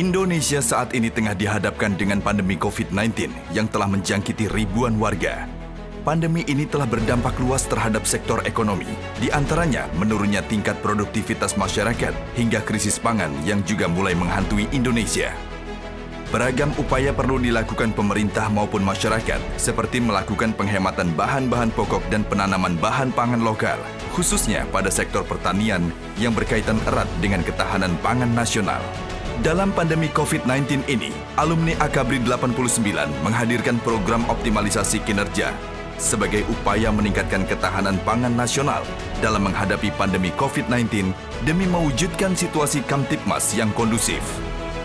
Indonesia saat ini tengah dihadapkan dengan pandemi COVID-19 yang telah menjangkiti ribuan warga. Pandemi ini telah berdampak luas terhadap sektor ekonomi, di antaranya menurunnya tingkat produktivitas masyarakat hingga krisis pangan yang juga mulai menghantui Indonesia. Beragam upaya perlu dilakukan pemerintah maupun masyarakat, seperti melakukan penghematan bahan-bahan pokok dan penanaman bahan pangan lokal, khususnya pada sektor pertanian yang berkaitan erat dengan ketahanan pangan nasional. Dalam pandemi COVID-19 ini, alumni Akabri 89 menghadirkan program optimalisasi kinerja sebagai upaya meningkatkan ketahanan pangan nasional dalam menghadapi pandemi COVID-19 demi mewujudkan situasi Kamtibmas yang kondusif.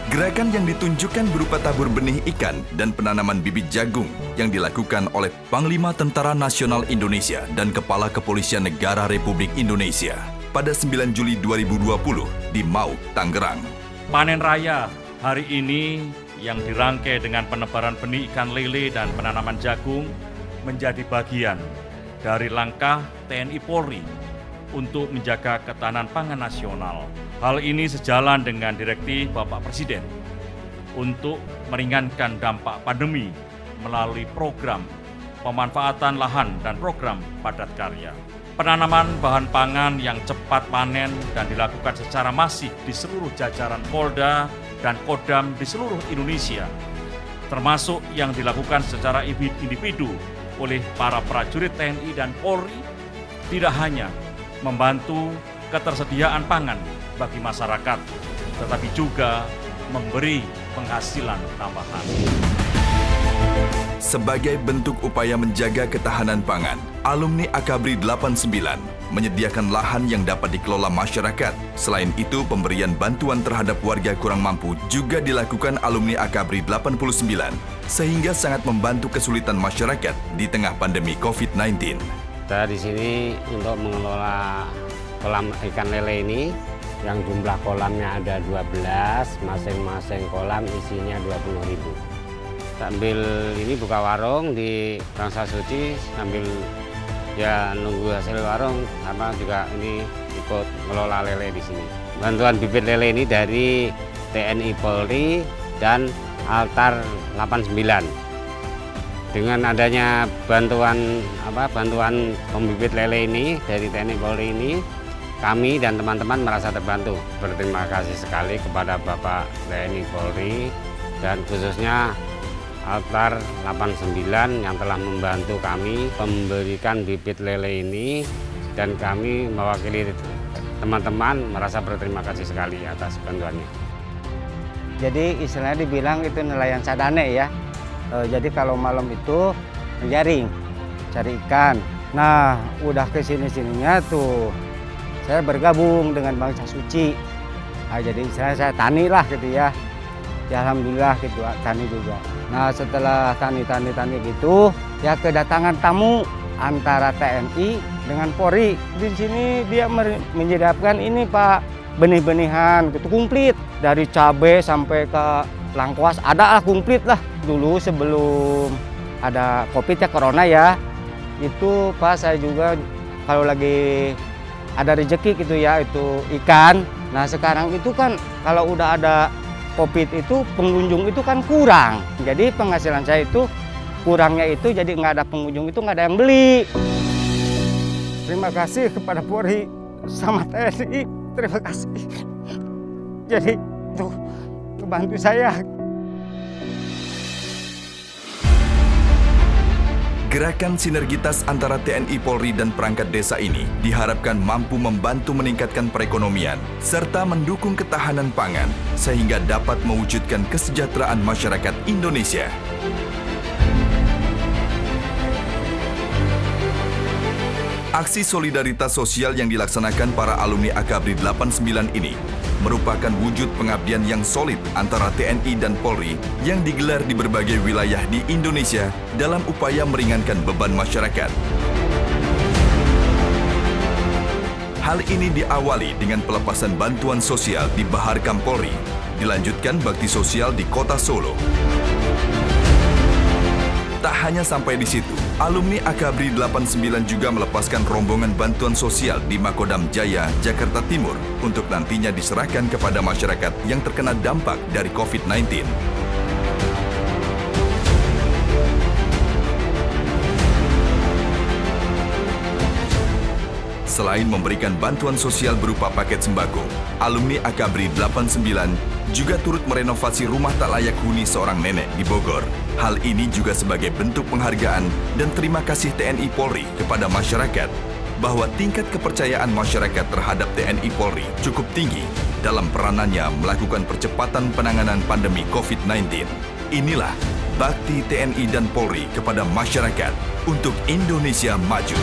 Gerakan yang ditunjukkan berupa tabur benih ikan dan penanaman bibit jagung yang dilakukan oleh Panglima Tentara Nasional Indonesia dan Kepala Kepolisian Negara Republik Indonesia pada 9 Juli 2020 di Mauk, Tangerang. Panen raya hari ini yang dirangkai dengan penebaran benih ikan lele dan penanaman jagung menjadi bagian dari langkah TNI Polri untuk menjaga ketahanan pangan nasional. Hal ini sejalan dengan direktif Bapak Presiden untuk meringankan dampak pandemi melalui program pemanfaatan lahan dan program padat karya. Penanaman bahan pangan yang cepat panen dan dilakukan secara masif di seluruh jajaran Polda dan Kodam di seluruh Indonesia, termasuk yang dilakukan secara individu oleh para prajurit TNI dan Polri, tidak hanya membantu ketersediaan pangan bagi masyarakat, tetapi juga memberi penghasilan tambahan. Sebagai bentuk upaya menjaga ketahanan pangan, alumni Akabri 89 menyediakan lahan yang dapat dikelola masyarakat. Selain itu, pemberian bantuan terhadap warga kurang mampu juga dilakukan alumni Akabri 89, sehingga sangat membantu kesulitan masyarakat di tengah pandemi COVID-19. Kita di sini untuk mengelola kolam ikan lele ini, yang jumlah kolamnya ada 12, masing-masing kolam isinya 20.000. Sambil ini buka warung di Bangsa Suci, sambil ya nunggu hasil warung, karena juga ini ikut ngelola lele di sini. Bantuan bibit lele ini dari TNI Polri dan Altar 89. Dengan adanya bantuan pembibit lele ini dari TNI Polri ini, kami dan teman-teman merasa terbantu. Berterima kasih sekali kepada Bapak TNI Polri dan khususnya Altar 89 yang telah membantu kami memberikan bibit lele ini, dan kami mewakili teman-teman merasa berterima kasih sekali atas bantuannya. Jadi istilahnya dibilang itu nelayan sadane ya. Jadi kalau malam itu menjaring, cari ikan. Nah, udah kesini-sininya tuh saya bergabung dengan Bangsa Suci. Nah, jadi saya tani lah gitu ya. Ya alhamdulillah gitu, tani juga. Nah, setelah tani gitu, ya kedatangan tamu antara TNI dengan Polri. Di sini dia menyediakan ini Pak, benih-benihan gitu komplit. Dari cabai sampai ke langkuas ada lah komplit lah. Dulu sebelum ada Covid ya, Corona ya, itu Pak saya juga kalau lagi ada rezeki gitu ya, itu ikan. Nah sekarang itu kan kalau udah ada Covid itu pengunjung itu kan kurang. Jadi penghasilan saya itu kurangnya itu jadi nggak ada pengunjung, itu nggak ada yang beli. Terima kasih kepada Polri sama TNI, terima kasih. Jadi tuh kebantu saya. Gerakan sinergitas antara TNI Polri dan perangkat desa ini diharapkan mampu membantu meningkatkan perekonomian serta mendukung ketahanan pangan sehingga dapat mewujudkan kesejahteraan masyarakat Indonesia. Aksi solidaritas sosial yang dilaksanakan para alumni Akabri 89 ini merupakan wujud pengabdian yang solid antara TNI dan Polri yang digelar di berbagai wilayah di Indonesia dalam upaya meringankan beban masyarakat. Hal ini diawali dengan pelepasan bantuan sosial di Bahar Kampolri, dilanjutkan bakti sosial di Kota Solo. Tak hanya sampai di situ, alumni Akabri 89 juga melepaskan rombongan bantuan sosial di Makodam Jaya, Jakarta Timur untuk nantinya diserahkan kepada masyarakat yang terkena dampak dari COVID-19. Selain memberikan bantuan sosial berupa paket sembako, alumni Akabri 89 juga turut merenovasi rumah tak layak huni seorang nenek di Bogor. Hal ini juga sebagai bentuk penghargaan dan terima kasih TNI Polri kepada masyarakat bahwa tingkat kepercayaan masyarakat terhadap TNI Polri cukup tinggi dalam peranannya melakukan percepatan penanganan pandemi COVID-19. Inilah bakti TNI dan Polri kepada masyarakat untuk Indonesia maju.